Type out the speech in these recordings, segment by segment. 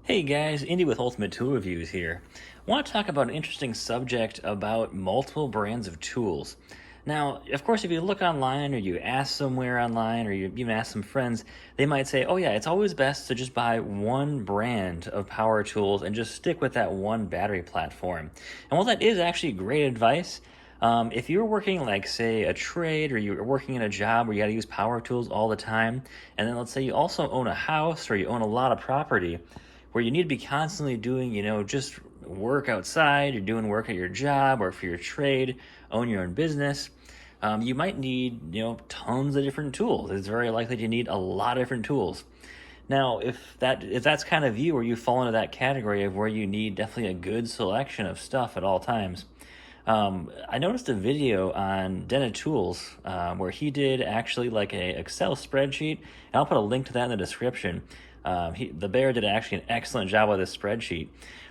Hey guys, Indy with Ultimate Tool Reviews here. I want to talk about an interesting subject about multiple brands of tools. Now, of course, if you look online or you ask somewhere online or you even ask some friends, they might say, oh yeah, it's always best to just buy one brand of power tools and just stick with that one battery platform. And while that is actually great advice, if you're working like, say, a trade or you're working in a job where you got to use power tools all the time, and then let's say you also own a house or you own a lot of property, where you need to be constantly doing, just work outside, you're doing work at your job or for your trade, own your own business, you might need, tons of different tools. It's very likely you need a lot of different tools. Now, if that's kind of you, or you fall into that category of where you need definitely a good selection of stuff at all times, I noticed a video on Denna Tools where he did actually like a Excel spreadsheet, and I'll put a link to that in the description. The bear did actually an excellent job with this spreadsheet,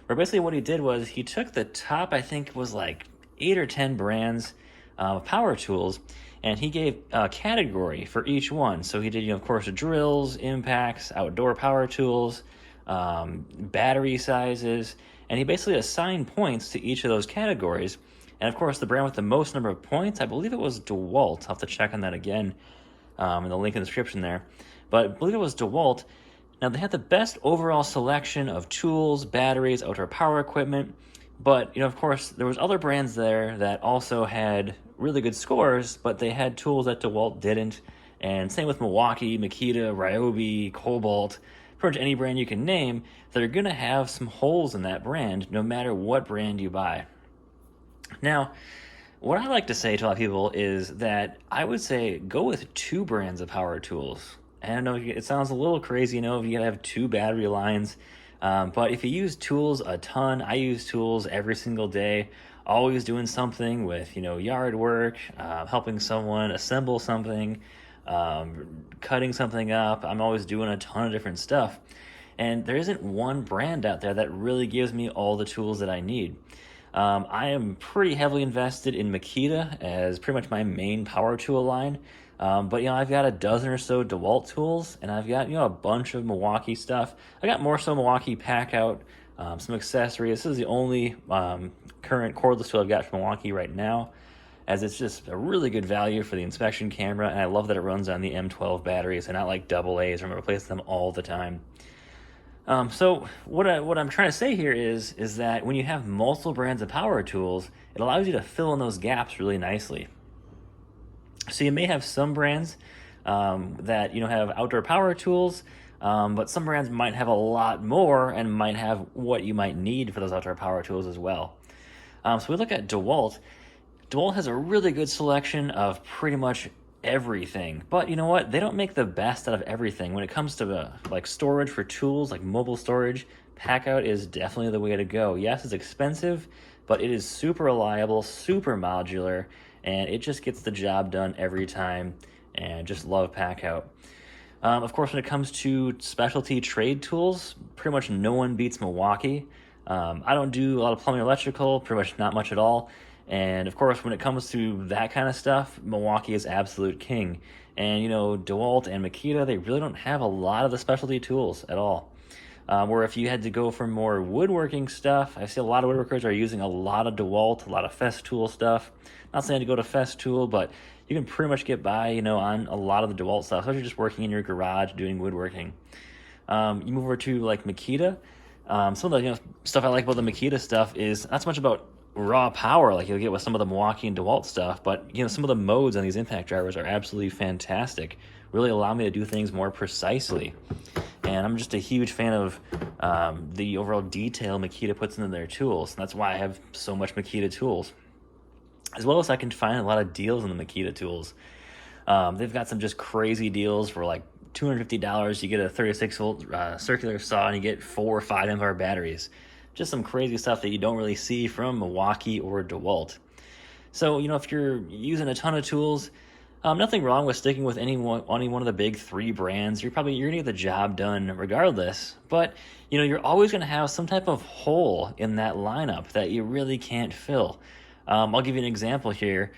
where basically what he did was he took the top, I think was like 8 or 10 brands of power tools, and he gave a category for each one. So he did, of course, drills, impacts, outdoor power tools, battery sizes, and he basically assigned points to each of those categories. And of course, the brand with the most number of points, I believe it was DeWalt. I'll have to check on that again in the link in the description there. But I believe it was DeWalt. Now, they had the best overall selection of tools, batteries, outdoor power equipment. But, of course, there was other brands there that also had really good scores, but they had tools that DeWalt didn't. And same with Milwaukee, Makita, Ryobi, Cobalt, pretty much any brand you can name, they're going to have some holes in that brand no matter what brand you buy. Now, what I like to say to a lot of people is that I would say go with 2 brands of power tools. And I know it sounds a little crazy, if you gotta have 2 battery lines. But if you use tools a ton, I use tools every single day, always doing something with, yard work, helping someone assemble something, cutting something up. I'm always doing a ton of different stuff. And there isn't one brand out there that really gives me all the tools that I need. I am pretty heavily invested in Makita as pretty much my main power tool line. But I've got a dozen or so DeWalt tools, and I've got a bunch of Milwaukee stuff. I got more so Milwaukee pack out, some accessories. This is the only current cordless tool I've got from Milwaukee right now, as it's just a really good value for the inspection camera, and I love that it runs on the M12 batteries and not like AA's, or I'm replacing them all the time. So what I'm trying to say here is that when you have multiple brands of power tools, it allows you to fill in those gaps really nicely. So you may have some brands that have outdoor power tools, but some brands might have a lot more and might have what you might need for those outdoor power tools as well. So we look at DeWalt. DeWalt has a really good selection of pretty much everything, but you know what? They don't make the best out of everything. When it comes to like storage for tools, like mobile storage, Packout is definitely the way to go. Yes, it's expensive, but it is super reliable, super modular, and it just gets the job done every time, and just love Packout. Of course, when it comes to specialty trade tools, pretty much no one beats Milwaukee. I don't do a lot of plumbing, electrical, pretty much not much at all. And of course, when it comes to that kind of stuff, Milwaukee is absolute king. And DeWalt and Makita, they really don't have a lot of the specialty tools at all. Where if you had to go for more woodworking stuff, I see a lot of woodworkers are using a lot of DeWalt, a lot of Festool stuff. Not saying to go to Festool, but you can pretty much get by, on a lot of the DeWalt stuff, especially just working in your garage doing woodworking. You move over to like Makita. Some of the stuff I like about the Makita stuff is not so much about raw power like you'll get with some of the Milwaukee and DeWalt stuff, but some of the modes on these impact drivers are absolutely fantastic. Really allow me to do things more precisely. And I'm just a huge fan of the overall detail Makita puts into their tools. And that's why I have so much Makita tools. As well as I can find a lot of deals in the Makita tools. They've got some just crazy deals for like $250. You get a 36-volt circular saw, and you get 4 or 5 amp hour batteries. Just some crazy stuff that you don't really see from Milwaukee or DeWalt. So, if you're using a ton of tools, nothing wrong with sticking with any one of the big 3 brands. You're going to get the job done regardless. But, you're always going to have some type of hole in that lineup that you really can't fill. I'll give you an example here.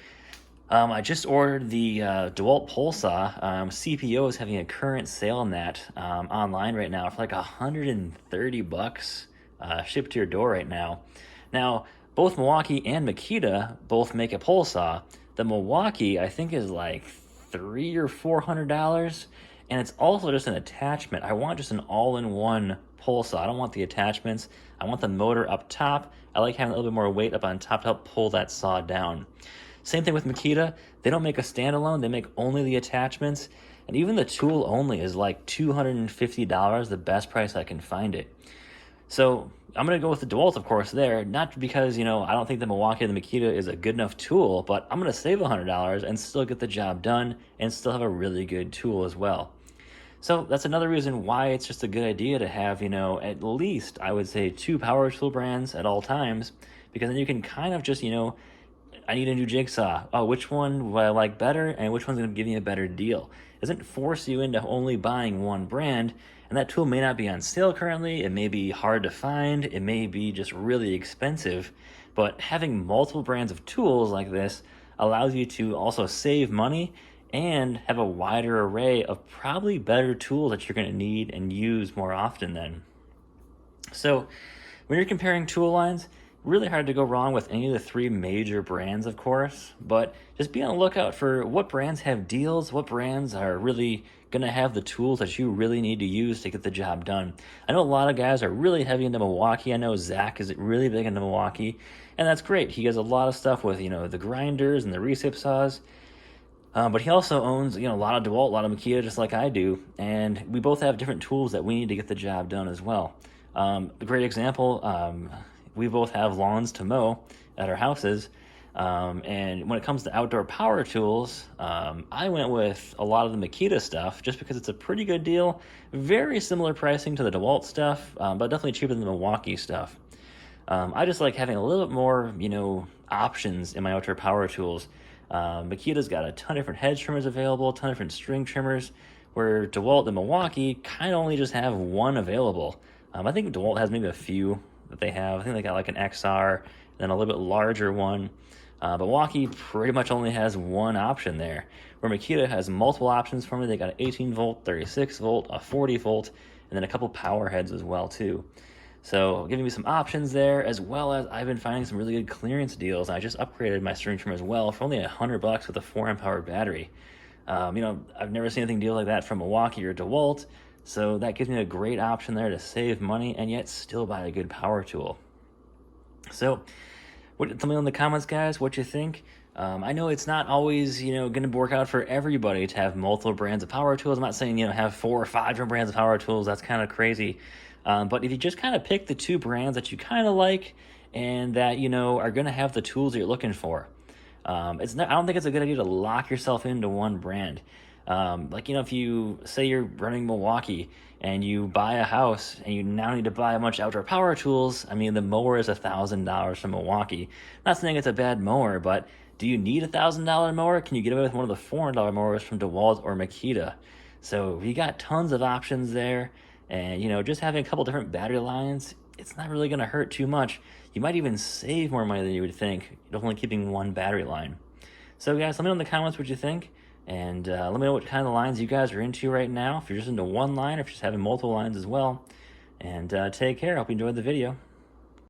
I just ordered the DeWalt pole saw. CPO is having a current sale on that online right now for like $130, shipped to your door right now. Now, both Milwaukee and Makita both make a pole saw. The Milwaukee, I think, is like $300 or $400, and it's also just an attachment. I want just an all-in-one pole saw. I don't want the attachments. I want the motor up top. I like having a little bit more weight up on top to help pull that saw down. Same thing with Makita. They don't make a standalone. They make only the attachments. And even the tool only is like $250, the best price I can find it. So I'm going to go with the DeWalt, of course, there. Not because, I don't think the Milwaukee or the Makita is a good enough tool, but I'm going to save $100 and still get the job done and still have a really good tool as well. So that's another reason why it's just a good idea to have, at least, I would say, 2 power tool brands at all times, because then you can kind of just, I need a new jigsaw. Oh, which one will I like better, and which one's going to give me a better deal? It doesn't force you into only buying one brand, and that tool may not be on sale currently. It may be hard to find. It may be just really expensive. But having multiple brands of tools like this allows you to also save money and have a wider array of probably better tools that you're going to need and use more often then. So when you're comparing tool lines, really hard to go wrong with any of the 3 major brands, of course, but just be on the lookout for what brands have deals, what brands are really going to have the tools that you really need to use to get the job done. I know a lot of guys are really heavy into Milwaukee. I know Zach is really big into Milwaukee, and that's great. He has a lot of stuff with, the grinders and the recip saws, but he also owns, a lot of DeWalt, a lot of Makita, just like I do, and we both have different tools that we need to get the job done as well. A great example, we both have lawns to mow at our houses, and when it comes to outdoor power tools, I went with a lot of the Makita stuff just because it's a pretty good deal. Very similar pricing to the DeWalt stuff, but definitely cheaper than the Milwaukee stuff. I just like having a little bit more, options in my outdoor power tools. Makita's got a ton of different hedge trimmers available, a ton of different string trimmers, where DeWalt and Milwaukee kind of only just have one available. I think DeWalt has maybe a few that they have. I think they got like an XR, then a little bit larger one. But Milwaukee pretty much only has one option there, where Makita has multiple options for me. They got an 18 volt, 36 volt, a 40 volt, and then a couple power heads as well too. So giving me some options there, as well as I've been finding some really good clearance deals. I just upgraded my string trimmer as well for only $100 with a 4 amp hour battery. I've never seen anything deal like that from Milwaukee or DeWalt. So that gives me a great option there to save money and yet still buy a good power tool. So tell me in the comments, guys, what you think. I know it's not always, going to work out for everybody to have multiple brands of power tools. I'm not saying, have 4 or 5 different brands of power tools. That's kind of crazy. But if you just kind of pick the 2 brands that you kind of like and that, are going to have the tools that you're looking for, I don't think it's a good idea to lock yourself into one brand. If you say you're running Milwaukee and you buy a house and you now need to buy a bunch of outdoor power tools, I mean, the mower is $1,000 from Milwaukee. Not saying it's a bad mower, but do you need a $1,000 mower? Can you get away with one of the $400 mowers from DeWalt or Makita? So you got tons of options there, and just having a couple different battery lines, it's not really going to hurt too much. You might even save more money than you would think, only keeping one battery line. So guys, let me know in the comments what you think. And let me know what kind of lines you guys are into right now. If you're just into one line, or if you're just having multiple lines as well. And take care. Hope you enjoyed the video.